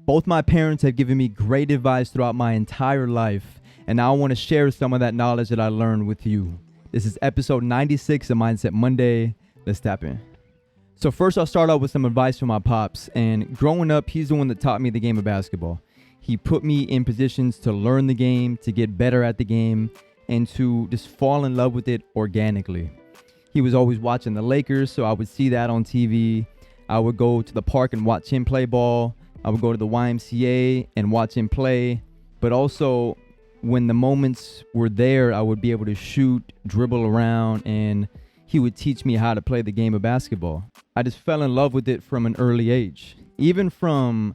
Both my parents have given me great advice throughout my entire life, and now I want to share some of that knowledge that I learned with you. This is episode 96 of Mindset Monday. Let's tap in. So first, I'll start out with some advice from my pops. And growing up, he's the one that taught me the game of basketball. He put me in positions to learn the game, to get better at the game, and to just fall in love with it organically. He was always watching the Lakers, so I would see that on TV. I would go to the park and watch him play ball. I would go to the YMCA and watch him play. But also, when the moments were there, I would be able to shoot, dribble around, and he would teach me how to play the game of basketball. I just fell in love with it from an early age. Even from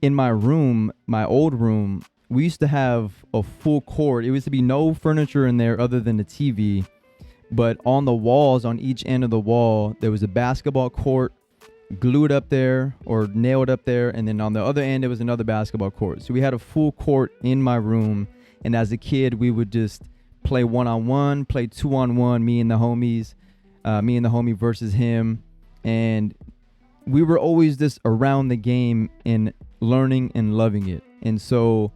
in my room, my old room, we used to have a full court. It used to be no furniture in there other than the TV. But on the walls, on each end of the wall, there was a basketball court glued up there or nailed up there. And then on the other end, there was another basketball court. So we had a full court in my room. And as a kid, we would just play one-on-one, play two-on-one, me and the homie versus him. And we were always just around the game and learning and loving it. And so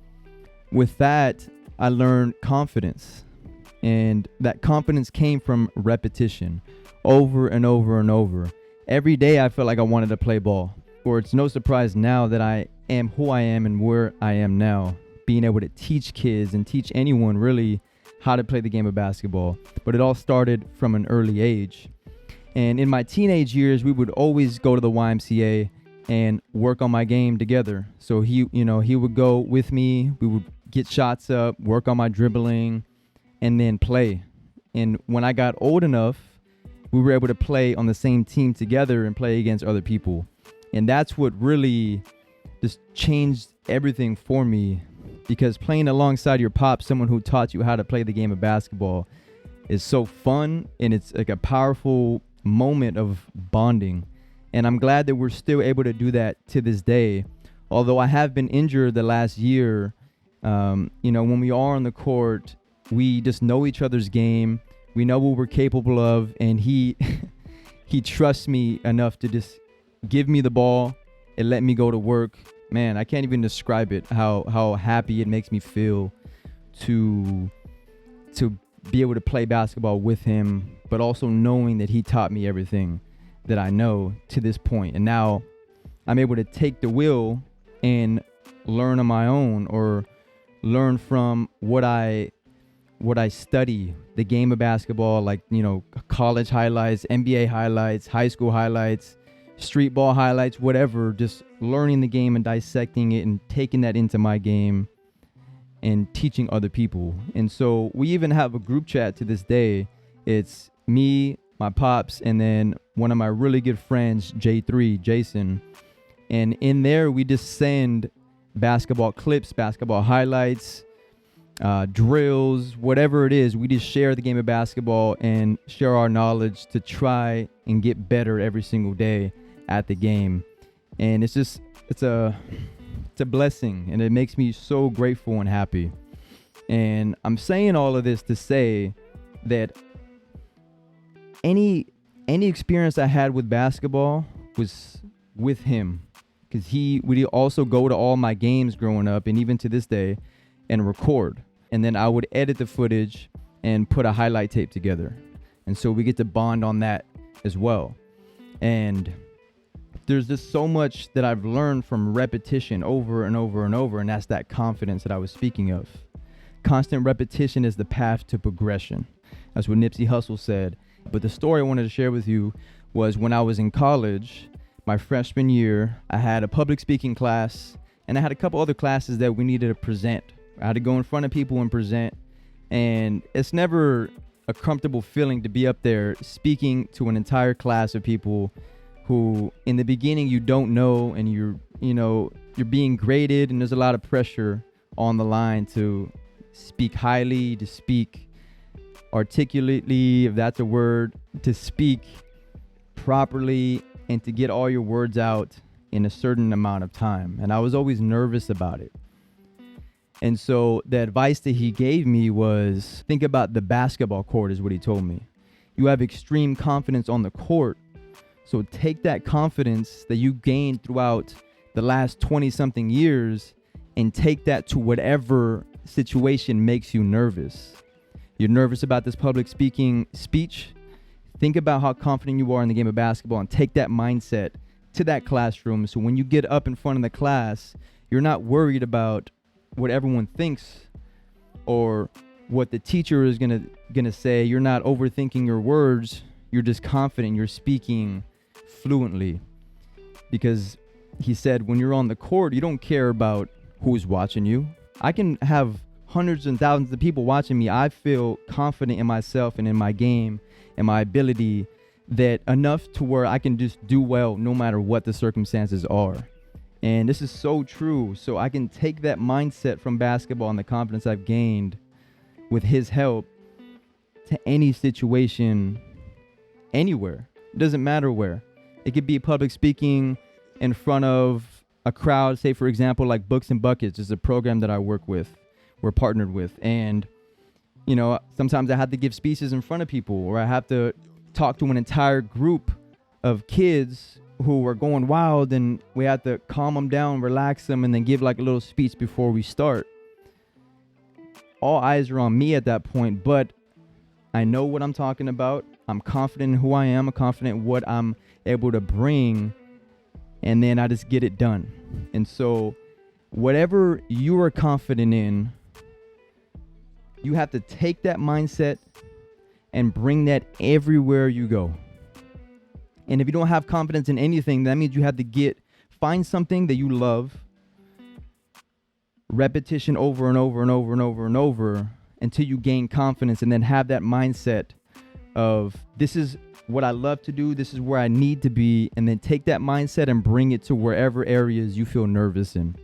with that, I learned confidence. And that confidence came from repetition over and over and over. Every day I felt like I wanted to play ball. Or it's no surprise now that I am who I am and where I am now, being able to teach kids and teach anyone really how to play the game of basketball. But it all started from an early age. And in my teenage years, we would always go to the YMCA and work on my game together. So he would go with me. We would get shots up, work on my dribbling, and then play. And when I got old enough, we were able to play on the same team together and play against other people. And that's what really just changed everything for me, because playing alongside your pop, someone who taught you how to play the game of basketball, is so fun, and it's like a powerful moment of bonding. And I'm glad that we're still able to do that to this day. Although I have been injured the last year, when we are on the court, we just know each other's game. We know what we're capable of, and he trusts me enough to just give me the ball and let me go to work. Man, I can't even describe it, how happy it makes me feel to be able to play basketball with him, but also knowing that he taught me everything that I know to this point. And now I'm able to take the wheel and learn on my own, or learn from what I study, the game of basketball, like, college highlights, NBA highlights, high school highlights, street ball highlights, whatever, just learning the game and dissecting it and taking that into my game and teaching other people. And so we even have a group chat to this day. It's me, my pops, and then one of my really good friends, J3, Jason. And in there, we just send basketball clips, basketball highlights, drills, whatever it is. We just share the game of basketball and share our knowledge to try and get better every single day at the game. And it's a blessing, and it makes me so grateful and happy. And I'm saying all of this to say that any experience I had with basketball was with him, because he would also go to all my games growing up, and even to this day, and record. And then I would edit the footage and put a highlight tape together. And so we get to bond on that as well. And there's just so much that I've learned from repetition over and over and over, and that's that confidence that I was speaking of. Constant repetition is the path to progression. That's what Nipsey Hussle said. But the story I wanted to share with you was when I was in college, my freshman year, I had a public speaking class, and I had a couple other classes that we needed to present. I had to go in front of people and present, and it's never a comfortable feeling to be up there speaking to an entire class of people who in the beginning you don't know, and you're being graded, and there's a lot of pressure on the line to speak highly, to speak articulately, if that's a word, to speak properly, and to get all your words out in a certain amount of time. And I was always nervous about it. And so the advice that he gave me was, think about the basketball court, is what he told me. You have extreme confidence on the court. So take that confidence that you gained throughout the last 20 something years and take that to whatever situation makes you nervous. You're nervous about this public speaking speech. Think about how confident you are in the game of basketball and take that mindset to that classroom. So when you get up in front of the class, you're not worried about what everyone thinks or what the teacher is gonna say. You're not overthinking your words. You're just confident. You're speaking fluently. Because he said, when you're on the court, you don't care about who's watching you. I can have hundreds and thousands of people watching me. I feel confident in myself and in my game and my ability, that enough to where I can just do well no matter what the circumstances are. And this is so true. So I can take that mindset from basketball and the confidence I've gained with his help to any situation, anywhere. It doesn't matter where. It could be public speaking in front of a crowd, say for example, like Books and Buckets is a program that I work with, we're partnered with. And, you know, sometimes I have to give speeches in front of people, or I have to talk to an entire group of kids who are going wild, and we have to calm them down, relax them, and then give like a little speech before we start. All eyes are on me at that point, but I know what I'm talking about. I'm confident in who I am. I'm confident in what I'm able to bring, and then I just get it done. And so whatever you are confident in, you have to take that mindset and bring that everywhere you go. And if you don't have confidence in anything, that means you have to find something that you love, repetition over and over and over and over and over until you gain confidence, and then have that mindset of, this is what I love to do, this is where I need to be, and then take that mindset and bring it to wherever areas you feel nervous in.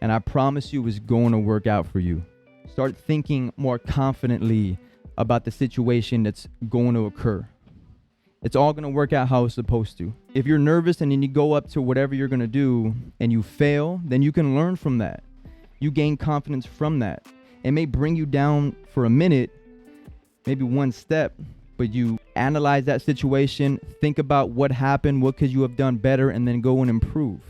And I promise you it's going to work out for you. Start thinking more confidently about the situation that's going to occur. It's all going to work out how it's supposed to. If you're nervous and then you go up to whatever you're going to do and you fail, then you can learn from that. You gain confidence from that. It may bring you down for a minute, maybe one step, but you analyze that situation, think about what happened, what could you have done better, and then go and improve.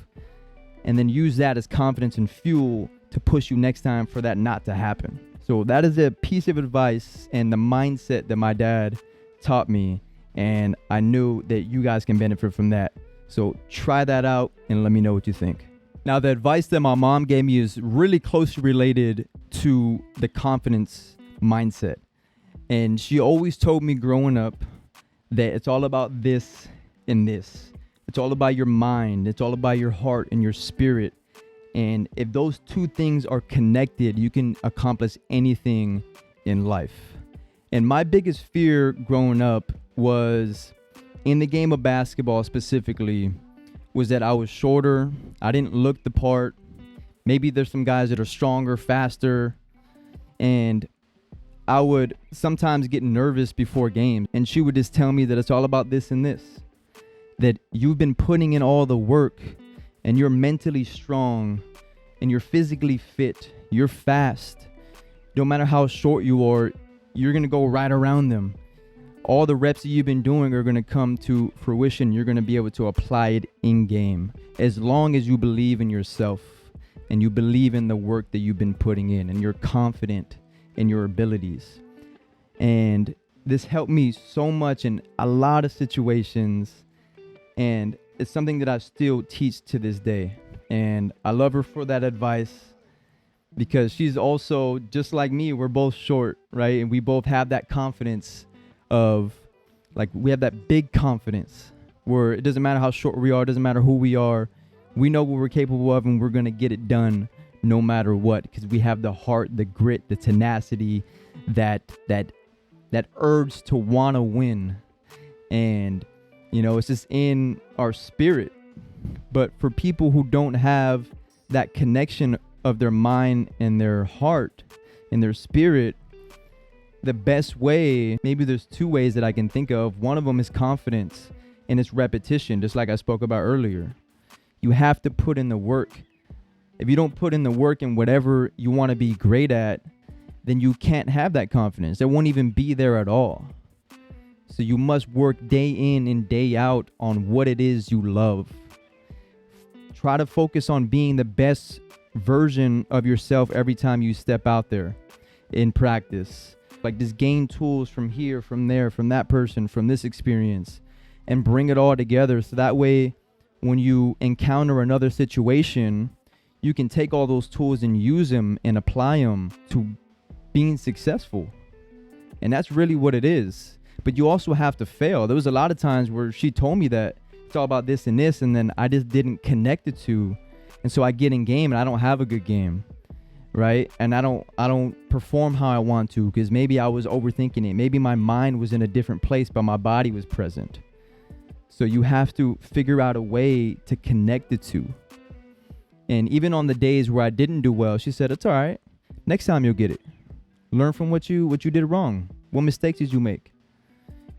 And then use that as confidence and fuel to push you next time for that not to happen. So that is a piece of advice and the mindset that my dad taught me. And I knew that you guys can benefit from that. So try that out and let me know what you think. Now, the advice that my mom gave me is really closely related to the confidence mindset. And she always told me growing up that it's all about this and this. It's all about your mind. It's all about your heart and your spirit. And if those two things are connected, you can accomplish anything in life. And my biggest fear growing up was, in the game of basketball specifically, was that I was shorter. I didn't look the part. Maybe there's some guys that are stronger, faster. And I would sometimes get nervous before games. And she would just tell me that it's all about this and this. That you've been putting in all the work, and you're mentally strong, and you're physically fit, you're fast. No matter how short you are, you're going to go right around them. All the reps that you've been doing are going to come to fruition. You're going to be able to apply it in game, as long as you believe in yourself and you believe in the work that you've been putting in, and you're confident in your abilities. And this helped me so much in a lot of situations, and it's something that I still teach to this day. And I love her for that advice, because she's also just like me. We're both short, right? And we both have that confidence of, like, we have that big confidence where it doesn't matter how short we are, it doesn't matter who we are. We know what we're capable of, and we're going to get it done no matter what, because we have the heart, the grit, the tenacity, that urge to want to win. And, you know, it's just in our spirit. But for people who don't have that connection of their mind and their heart and their spirit, the best way, maybe there's two ways that I can think of. One of them is confidence, and it's repetition, just like I spoke about earlier. You have to put in the work. If you don't put in the work in whatever you want to be great at, then you can't have that confidence. It won't even be there at all. So you must work day in and day out on what it is you love. Try to focus on being the best version of yourself every time you step out there in practice. Like, just gain tools from here, from there, from that person, from this experience, and bring it all together. So that way, when you encounter another situation, you can take all those tools and use them and apply them to being successful. And that's really what it is. But you also have to fail. There was a lot of times where she told me that it's all about this and this, and then I just didn't connect the two. And so I get in game and I don't have a good game, right? And I don't perform how I want to, because maybe I was overthinking it. Maybe my mind was in a different place, but my body was present. So you have to figure out a way to connect the two. And even on the days where I didn't do well, she said, it's all right. Next time you'll get it. Learn from what you did wrong. What mistakes did you make?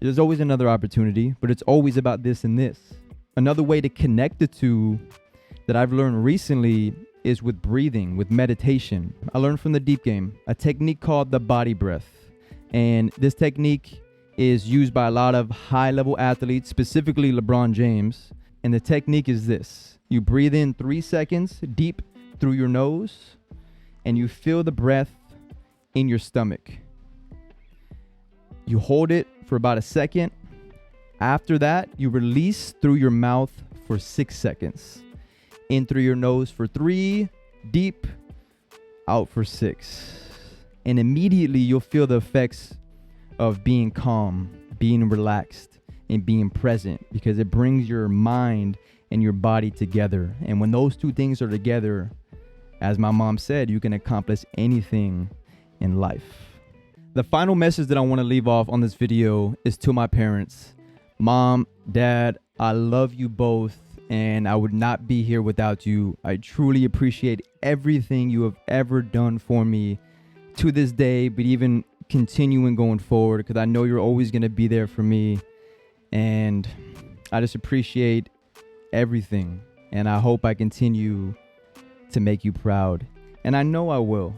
There's always another opportunity, but it's always about this and this. Another way to connect the two that I've learned recently is with breathing, with meditation. I learned from the Deep Game a technique called the body breath. And this technique is used by a lot of high-level athletes, specifically LeBron James. And the technique is this. You breathe in 3 seconds deep through your nose, and you feel the breath in your stomach. You hold it for about a second. After that, you release through your mouth for 6 seconds. In through your nose for 3, deep, out for 6. And immediately you'll feel the effects of being calm, being relaxed, and being present, because it brings your mind and your body together. And when those two things are together, as my mom said, you can accomplish anything in life. The final message that I want to leave off on this video is to my parents. Mom, Dad, I love you both, and I would not be here without you. I truly appreciate everything you have ever done for me to this day, but even continuing going forward, because I know you're always going to be there for me. And I just appreciate everything. And I hope I continue to make you proud. And I know I will,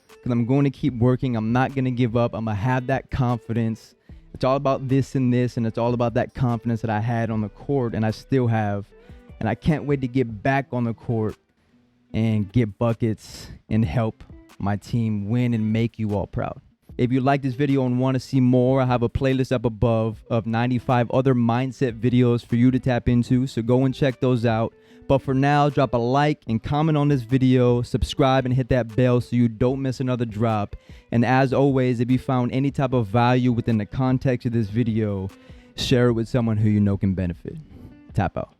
because I'm going to keep working. I'm not going to give up. I'm going to have that confidence. It's all about this and this, and it's all about that confidence that I had on the court, and I still have. And I can't wait to get back on the court and get buckets and help my team win and make you all proud. If you like this video and want to see more, I have a playlist up above of 95 other mindset videos for you to tap into, so go and check those out. But for now, drop a like and comment on this video, subscribe, and hit that bell so you don't miss another drop. And as always, if you found any type of value within the context of this video, share it with someone who you know can benefit. Tap out.